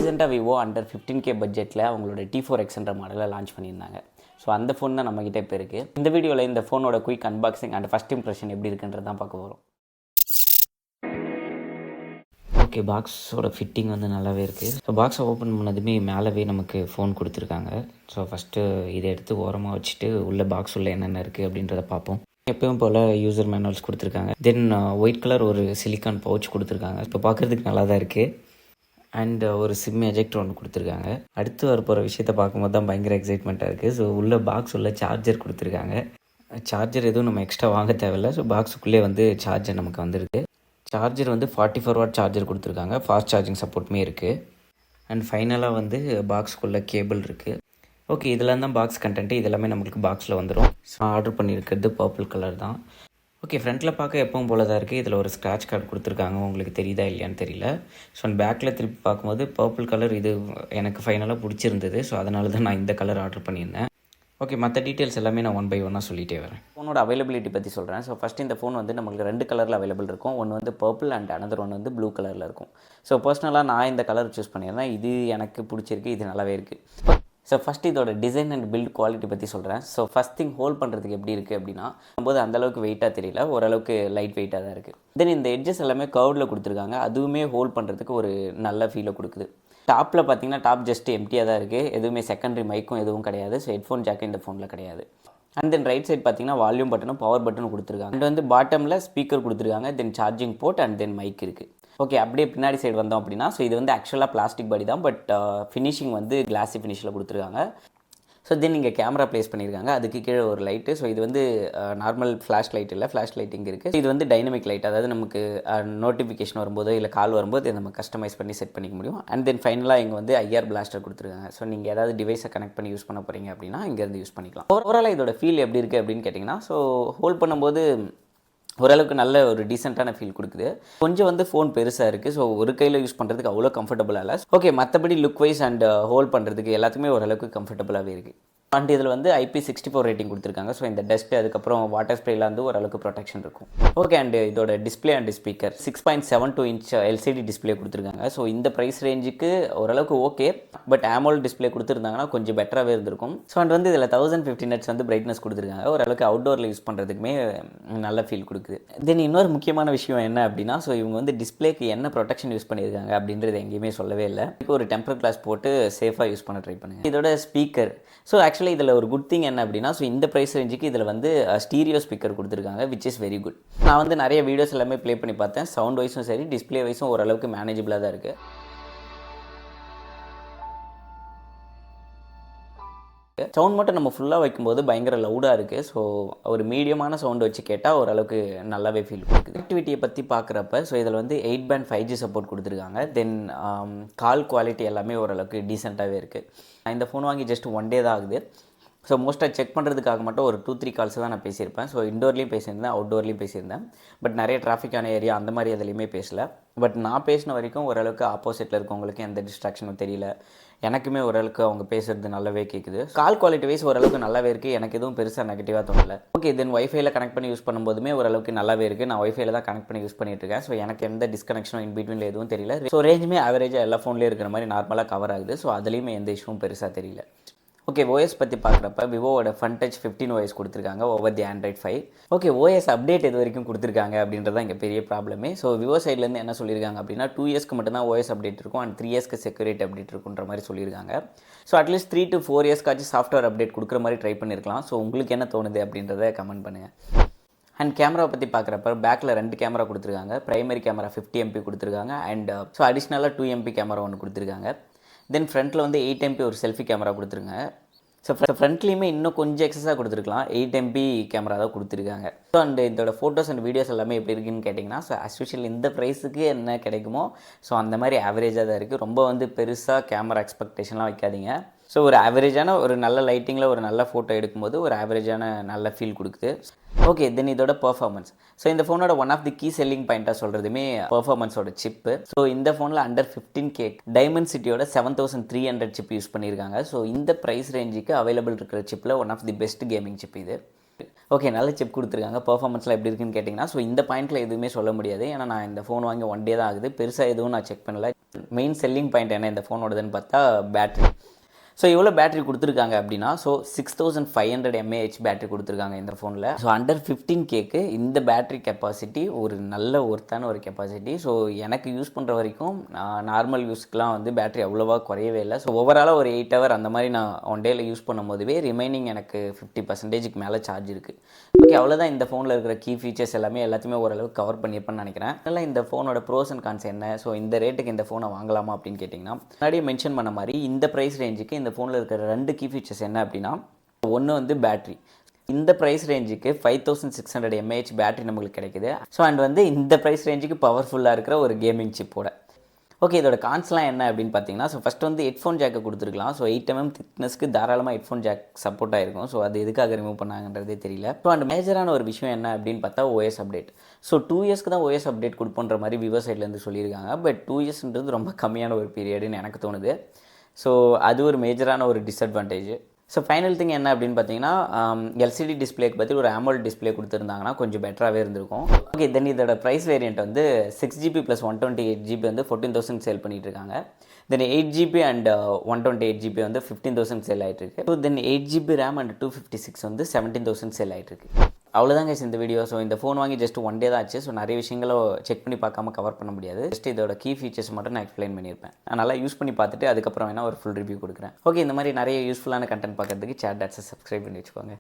ரீசெண்டாக Vivo under 15K பட்ஜெட்டில் அவங்களோட T4 Xன்ற மாடலை லான்ச் பண்ணியிருந்தாங்க. ஸோ அந்த ஃபோன் தான் நம்மக்கிட்ட இப்போ இருக்குது. இந்த வீடியோவில் இந்த ஃபோனோட quick unboxing and first impression எப்படி இருக்குன்றது தான் பார்க்க போகிறோம். ஓகே, பாக்ஸோட ஃபிட்டிங் வந்து நல்லாவே இருக்குது. ஸோ பாக்ஸை ஓப்பன் பண்ணதுமே மேலவே நமக்கு ஃபோன் கொடுத்துருக்காங்க. ஸோ ஃபஸ்ட்டு இதை எடுத்து ஓரமாக வச்சுட்டு உள்ள பாக்ஸ் உள்ள என்னென்ன இருக்குது அப்படின்றத பார்ப்போம். எப்பவும் போல் யூசர் மேனுவல்ஸ் கொடுத்துருக்காங்க. தென் ஒயிட் கலர் ஒரு சிலிக்கான் பவுச் கொடுத்துருக்காங்க. இப்போ பார்க்குறதுக்கு நல்லா தான் இருக்குது. அண்ட் ஒரு சிம் எஜெக்டர் ஒன்று கொடுத்துருக்காங்க. அடுத்து வரப்போகிற விஷயத்தை பார்க்கும்போது தான் பயங்கர எக்ஸைட்மெண்ட்டாக இருக்குது. ஸோ உள்ள பாக்ஸ் உள்ள சார்ஜர் கொடுத்துருக்காங்க. சார்ஜர் எதுவும் நம்ம எக்ஸ்ட்ரா வாங்க தேவையில்லை. ஸோ பாக்ஸுக்குள்ளே வந்து சார்ஜர் நமக்கு வந்துருக்கு. சார்ஜர் வந்து 44 வாட் சார்ஜர் கொடுத்துருக்காங்க. ஃபாஸ்ட் சார்ஜிங் சப்போர்ட்டுமே இருக்குது. அண்ட் ஃபைனலாக வந்து பாக்ஸுக்குள்ளே கேபிள் இருக்குது. ஓகே, இதெல்லாம் தான் பாக்ஸ் கண்டென்ட்டு. இதெல்லாமே நம்மளுக்கு பாக்ஸில் வந்துடும். ஸோ ஆர்டர் பண்ணியிருக்கிறது பர்பிள் கலர் தான். ஓகே, ஃப்ரண்ட்டில் பார்க்க எப்பவும் போல தான் இருக்குது. இதில் ஒரு ஸ்க்ராட்ச் கார்டு கொடுத்துருக்காங்க. உங்களுக்கு தெரியுதா இல்லையான்னு தெரியல. ஸோ பேக்கில் திருப்பி பார்க்கும்போது பர்பிள் கலர் இது எனக்கு ஃபைனலாக பிடிச்சிருந்தது. ஸோ அதனால தான் நான் இந்த கலர் ஆர்டர் பண்ணியிருந்தேன். ஓகே, மற்ற டீட்டெயில்ஸ் எல்லாமே நான் 1 by 1 சொல்லிகிட்டே வரேன். ஃபோனோட அவைலபிலிட்டி பற்றி சொல்கிறேன். ஸோ ஃபஸ்ட்டு இந்த ஃபோன் வந்து நம்மளுக்கு 2 கலரில் அவைலபிள் இருக்கும். ஒன்று வந்து பர்பிள் அண்ட் அனதர் ஒன்று வந்து ப்ளூ கலரில் இருக்கும். ஸோ பர்சனலாக நான் இந்த கலர் சூஸ் பண்ணியிருந்தேன். இது எனக்கு பிடிச்சிருக்கு, இது நல்லாவே இருக்குது. ஸோ ஃபஸ்ட்டு இதோட டிசைன் அண்ட் பில்ட் குவாலிட்டி பற்றி சொல்கிறேன். ஸோ ஃபஸ்ட் திங் ஹோல்ட் பண்ணுறதுக்கு எப்படி இருக்குது அப்படின்னா, போது அந்தளவுக்கு வெயிட்டாக தெரியல, ஓரளவுக்கு லைட் வெயிட்டாக தான் இருக்குது. தென் இந்த எட்ஜஸ் எல்லாமே கர்வ்டில் கொடுத்துருக்காங்க. அதுவுமே ஹோல்ட் பண்ணுறதுக்கு ஒரு நல்ல ஃபீலை கொடுக்குது. டாப்பில் பார்த்தீங்கன்னா டாப் ஜஸ்ட் எம்டியாக தான் இருக்குது. எதுவுமே செகண்டரி மைக்கும் எதுவும் கிடையாது. ஸோ ஹெட்ஃபோன் ஜாக்கு இந்த ஃபோனில் கிடையாது. அண்ட் தென் ரைட் சைட் பார்த்தீங்கன்னா வால்யூம் பட்டனும் பவர் பட்டனும் கொடுத்துருக்காங்க. அண்ட் வந்து பாட்டமில் ஸ்பீக்கர் கொடுத்துருக்காங்க. Then charging port and then mic இருக்குது. ஓகே, அப்படியே பின்னாடி சைடு வந்தோம் அப்படின்னா, ஸோ இது வந்து ஆக்சுவலாக பிளாஸ்டிக் பாடி தான், பட் ஃபினிஷிங் வந்து கிளாஸி ஃபினிஷில் கொடுத்துருக்காங்க. ஸோ தென் இங்கே கேமரா ப்ளேஸ் பண்ணியிருக்காங்க. அதுக்கு கீழே ஒரு லைட்டு. ஸோ இது வந்து நார்மல் ஃப்ளாஷ் லைட் இல்லை, ஃப்ளாஷ் லைட் இங்கே இருக்குது. இது வந்து டைனமிக் லைட், அதாவது நமக்கு நோட்டிஃபிகேஷன் வரும்போதோ இல்லை கால் வரும்போது நம்ம கஸ்டமைஸ் பண்ணி செட் பண்ணிக்க முடியும். அண்ட் தென் ஃபைனலாக இங்கே வந்து ஐஆர் பிளாஸ்டர் கொடுத்துருக்காங்க. ஸோ நீங்கள் ஏதாவது டிவைஸை கனெக்ட் பண்ணி யூஸ் பண்ண போகிறீங்க அப்படின்னா இங்கேருந்து யூஸ் பண்ணிக்கலாம். ஓவராலாக இதோட ஃபீல் எப்படி இருக்குது அப்படின்னு கேட்டிங்கன்னா, ஸோ ஹோல்ட் பண்ணும்போது ஓரளவுக்கு நல்ல ஒரு டீசெண்டான ஃபீல் கொடுக்குது. கொஞ்சம் வந்து ஃபோன் பெருசாக இருக்குது. ஸோ ஒரு கையில் யூஸ் பண்ணுறதுக்கு அவ்வளோ கம்ஃபர்டபுளாக இல்லை. ஓகே, மற்றபடி லுக் வைஸ் அண்ட் ஹோல்ட் பண்ணுறதுக்கு எல்லாத்துக்குமே ஓரளவுக்கு கம்ஃபர்டபுளாகவே இருக்குது. அண்ட் இதில் வந்து IP64 ரேட்டிங் கொடுத்துருக்காங்க. ஸோ இந்த டஸ்ட் அதுக்கப்புறம் வாட்டர் ஸ்ப்ரேல வந்து ஓரளவுக்கு ப்ரொடெக்ஷன் இருக்கும். ஓகே, அண்ட் இதோட display and speaker 6.72 inch LCD display கொடுத்துருக்காங்க. ஸோ இந்த ப்ரைஸ் ரேஞ்சுக்கு ஓரளவுக்கு ஓகே, பட் AMOLED டிஸ்பிளே கொடுத்துருந்தாங்கன்னா கொஞ்சம் பெட்டராகவே இருந்திருக்கும். ஸோ அண்ட் வந்து இதில் 1050 nits வந்து பிரைட்னஸ் கொடுத்துருக்காங்க. ஓரளவுக்கு அவுட்டோரில் யூஸ் பண்ணுறதுக்குமே நல்ல ஃபீல் கொடுக்குது. தென் இன்னொரு முக்கியமான விஷயம் என்ன அப்படின்னா, ஸோ இவங்க வந்து டிஸ்பிளேக்கு என்ன ப்ரொடெக்ஷன் யூஸ் பண்ணியிருக்காங்க அப்படின்றது எங்கேயுமே சொல்லவே இல்லை. ஒரு டெம்பர் கிளாஸ் போட்டு சேஃபாக யூஸ் பண்ண ட்ரை பண்ணுங்கள். இதோட ஸ்பீக்கர், ஸோ ஆக்சுவலி இதில் ஒரு குட் திங் என்ன அப்படின்னா, ஸோ இந்த ப்ரைஸ் ரேஞ்சுக்கு இதில் வந்து ஸ்டீரியோ ஸ்பீக்கர் கொடுத்துருக்காங்க, விச் இஸ் வெரி குட். நான் வந்து நிறைய வீடியோஸ் எல்லாமே ப்ளே பண்ணி பார்த்தேன். சவுண்ட் வைஸும் சரி, டிஸ்பிளே வைஸும் ஓரளவுக்கு மேனேஜபிளாக தான் இருக்குது. சவுண்ட் மட்டும் நம்ம ஃபுல்லாக வைக்கும்போது பயங்கர லவுடாக இருக்குது. ஸோ ஒரு மீடியமான சவுண்டு வச்சு கேட்டால் ஓரளவுக்கு நல்லாவே ஃபீல் கொடுக்குது. கனெக்டிவிட்டியை பற்றி பார்க்குறப்ப, ஸோ இதில் வந்து 8 band 5G சப்போர்ட் கொடுத்துருக்காங்க. தென் கால் குவாலிட்டி எல்லாமே ஓரளவுக்கு டீசெண்டாகவே இருக்குது. இந்த ஃபோன் வாங்கி ஜஸ்ட் 1 day தான் ஆகுது. ஸோ மோஸ்ட்டாக செக் பண்ணுறதுக்காக மட்டும் ஒரு 2-3 கால்ஸ் தான் நான் பேசியிருப்பேன். ஸோ இண்டோர்லேயும் பேசியிருந்தேன், அவுட்டோர்லேயும் பேசியிருந்தேன். பட் நிறைய டிராஃபிக்கான ஏரியா அந்த மாதிரி எதுலேயுமே பேசலை. பட் நான் பேசின வரைக்கும் ஓரளவுக்கு ஆப்போசிட்டில் இருக்கவங்களுக்கு எந்த டிஸ்ட்ராக்ஷனும் தெரியல. எனக்குமே ஓரளவுக்கு அவங்க பேசுகிறது நல்லாவே கேட்குது. கால் குவாலிட்டி வைஸ் ஓரளவுக்கு நல்லாவே இருக்குது. எனக்கு எதுவும் பெருசாக நெகட்டிவாக தோணலை. ஓகே, தென் ஒய்ஃபைல கனெக்ட் பண்ணி யூஸ் பண்ணும்போதுமே ஓரளவுக்கு நல்லாவே இருக்குது. நான் ஒய்ஃபைல தான் கனெக்ட் பண்ணி யூஸ் பண்ணிட்டு இருக்கேன். ஸோ எனக்கு எந்த டிஸ்கனெக்ஷனும் இன் பிட்வீனில் எதுவும் தெரியல. ஸோ ரேஞ்சுமே ஆவரேஜாக எல்லா ஃபோன்லேயும் இருக்கிற மாதிரி நார்மலாக கவர் ஆகுது. ஸோ அதுலேயுமே எந்த இஷ்யூவும் பெருசாக தெரியல. ஓகே, OS பற்றி பார்க்குறப்ப விவோவோட FunTouch 15 OS கொடுத்துருக்காங்க over the Android 5. Okay, OS update இது வரைக்கும் கொடுத்துருக்காங்க அப்படின்றதான் இங்கே பெரிய ப்ராப்ளமே. ஸோ விவோ சைட்லேருந்து என்ன சொல்லியிருக்காங்க அப்படின்னா, 2 yearsக்கு மட்டும்தான் OS அப்டேட் இருக்கும் அண்ட் 3 yearsக்கு செக்யூரிட்டி அப்டேட் இருக்குன்ற மாதிரி சொல்லியிருக்காங்க. ஸோ அட்லீஸ்ட் 3 to 4 yearsக்காச்சும் சாஃப்ட்வேர் அப்டேட் கொடுக்குற மாதிரி ட்ரை பண்ணியிருக்கலாம். ஸோ உங்களுக்கு என்ன தோணுது அப்படின்றத கமெண்ட் பண்ணுங்கள். அண்ட் கேமராவை பற்றி பார்க்குறப்ப பேக்கில் 2 கேமரா கொடுத்துருக்காங்க. ப்ரைமரி கேமரா 50 MP கொடுத்துருக்காங்க. அண்ட் ஸோ அடிஷ்னலாக 2 MP கேமரா ஒன்று கொடுத்துருக்காங்க. தென் ஃப்ரண்ட்டில் வந்து 8 MP ஒரு செல்ஃபி கேமரா கொடுத்துருங்க. ஸோ ஃப்ரண்ட்லேயுமே இன்னும் கொஞ்சம் எக்ஸஸாக கொடுத்துருக்கலாம். 8 MP கேமரா தான் கொடுத்துருக்காங்க. ஸோ அண்ட் இதோட ஃபோட்டோஸ் அண்ட் வீடியோஸ் எல்லாமே எப்படி இருக்குன்னு கேட்டிங்கன்னா, ஸோ ஆஸ் யூஷுவல் இந்த ப்ரைஸுக்கு என்ன கிடைக்குமோ ஸோ அந்த மாதிரி ஆவரேஜாக தான் இருக்குது. ரொம்ப வந்து பெருசாக கேமரா எக்ஸ்பெக்டேஷன்லாம் வைக்காதீங்க. ஸோ ஒரு ஆவரேஜான ஒரு நல்ல லைட்டிங்கில் ஒரு நல்ல ஃபோட்டோ எடுக்கும்போது ஒரு ஆவரேஜான நல்ல ஃபீல் கொடுக்குது. ஓகே, தென் இதோட பர்ஃபார்மன்ஸ். ஸோ இந்த ஃபோனோட one of the key selling பாயிண்ட்டாக சொல்கிறதுமே பர்ஃபார்மன்ஸோட சிப்பு. ஸோ இந்த ஃபோனில் அண்டர் 15K டைமென்சிட்டியோட 7300 சிப் யூஸ் பண்ணியிருக்காங்க. ஸோ இந்த ப்ரைஸ் ரேஞ்சுக்கு அவைலபிள் இருக்கிற சிப்பில் one of the best gaming chip இது. ஓகே, நல்ல சிப் கொடுத்துருக்காங்க. பர்ஃபார்மன்ஸ்லாம் எப்படி இருக்குன்னு கேட்டிங்கன்னா, ஸோ இந்த பாயிண்ட்டில் எதுவுமே சொல்ல முடியாது. ஏன்னா நான் இந்த ஃபோன் வாங்கி 1 day தான் ஆகுது. பெருசாக எதுவும் நான் செக் பண்ணல. மெயின் செல்லிங் பாயிண்ட் என்ன இந்த ஃபோனோடதுன்னு பார்த்தா பேட்ரி. ஸோ எவ்வளோ பேட்டரி கொடுத்துருக்காங்க அப்படின்னா, ஸோ 6500 mAh பேட்டரி கொடுத்துருக்காங்க இந்த ஃபோனில். ஸோ அண்டர் 15Kக்கு இந்த பேட்டரி கெப்பாசிட்டி ஒரு நல்ல ஒர்த்தான ஒரு கெப்பாசிட்டி. ஸோ எனக்கு யூஸ் பண்ணுற வரைக்கும் நார்மல் யூஸ்க்குலாம் வந்து பேட்டரி அவ்வளோவா குறையவே இல்லை. ஸோ ஓவராலாக ஒரு 8 ஹவர் அந்த மாதிரி நான் ஒன் டேயில் யூஸ் பண்ணும்போதுவே ரிமைனிங் எனக்கு 50%க்கு மேலே சார்ஜ் இருக்குது. ஓகே, அவ்வளோதான் இந்த ஃபோனில் இருக்கிற கீ ஃபீச்சர்ஸ் எல்லாத்தையுமே ஓரளவுக்கு கவர் பண்ணியிருப்பேன்னு நினைக்கிறேன். அதனால் இந்த ஃபோனோட ப்ரோஸ் அண்ட் கான்ஸ் என்ன, ஸோ இந்த ரேட்டுக்கு இந்த ஃபோனை வாங்கலாமா அப்படின்னு கேட்டிங்கன்னா, முன்னாடியே மென்ஷன் பண்ண மாதிரி இந்த ப்ரைஸ் ரேஞ்சுக்கு இந்த ஃபோனில் இருக்கிற 2 கீ ஃபீச்சர்ஸ் என்ன அப்படின்னா, ஒன்று வந்து பேட்ரி. இந்த ப்ரைஸ் ரேஞ்சுக்கு 5600 mAh பேட்டரி நம்மளுக்கு கிடைக்குது. ஸோ அண்ட் வந்து இந்த ப்ரைஸ் ரேஞ்சுக்கு பவர்ஃபுல்லாக இருக்கிற ஒரு கேமிங் சிப்போட. ஓகே, இதோட கான்ஸ்லாம் என்ன அப்படின்னு பார்த்தீங்கன்னா, ஸோ ஃபஸ்ட் வந்து ஹெட்ஃபோன் ஜாக்கை கொடுத்துருக்கலாம். ஸோ 8mm திக்னஸ்க்கு தாராளமாக ஹெட்ஃபோன் ஜாக் சப்போர்ட் ஆகிருக்கும். ஸோ அது எதுக்காக ரிமூவ் பண்ணாங்கன்றதே தெரியல. ஸோ அண்ட் மேஜரான ஒரு விஷயம் என்ன அப்படின்னு பார்த்தா ஓஎஸ் அப்டேட். ஸோ 2 இயர்ஸ்க்கு தான் ஓஎஸ் அப்டேட் கொடுப்போன்ற மாதிரி விவோ சைட்லேருந்து சொல்லியிருக்காங்க. பட் 2 இயர்ஸ்ன்றது ரொம்ப கம்மியான ஒரு பீரியடுன்னு எனக்கு தோணுது. ஸோ அது ஒரு மேஜரான ஒரு டிஸ்அட்வான்டேஜ். ஸோ ஃபைனல் திங் என்ன அப்படின்னு பார்த்தீங்கன்னா, எல்சிடி டிஸ்பிளேக்கு பதில் ஒரு AMOLED டிஸ்பிளே கொடுத்துருந்தாங்கன்னா கொஞ்சம் பெட்டராகவே இருந்திருக்கும். ஓகே, தென் இதோட ப்ரைஸ் வேரியண்ட் வந்து 6GB + 128GB வந்து 14,000 சேல் பண்ணிட்டு இருக்காங்க. தென் 8GB அண்ட் 128GB வந்து 15,000 சேல் ஆகிட்டு இருக்கு. So then 8GB RAM and 256 வந்து 17,000 சேல் ஆகிட்டு இருக்கு. அவ்வளோதாங்க இந்த வீடியோ. ஸோ இந்த ஃபோன் வாங்கி ஜஸ்ட் ஒன் டே தான் ஆச்சு. ஸோ நிறைய விஷயங்கள செக் பண்ணி பார்க்காம கவர் பண்ண முடியாது. ஜஸ்ட் இதோட கீ ஃபீச்சர்ஸ் மட்டும் நான் எக்ஸ்பிளைன் பண்ணியிருப்பேன். நான் நல்லா யூஸ் பண்ணி பார்த்துட்டு அதுக்கப்புறம் வேணால் ஒரு ஃபுல் ரிவ்யூ கொடுக்குறேன். ஓகே, இந்த மாதிரி நிறைய யூஸ்ஃபுல்லான கண்டென்ட் பார்க்கறதுக்கு சேட் டாட்ஸை சப்ஸ்கிரைப் பண்ணி வச்சுக்கோங்க.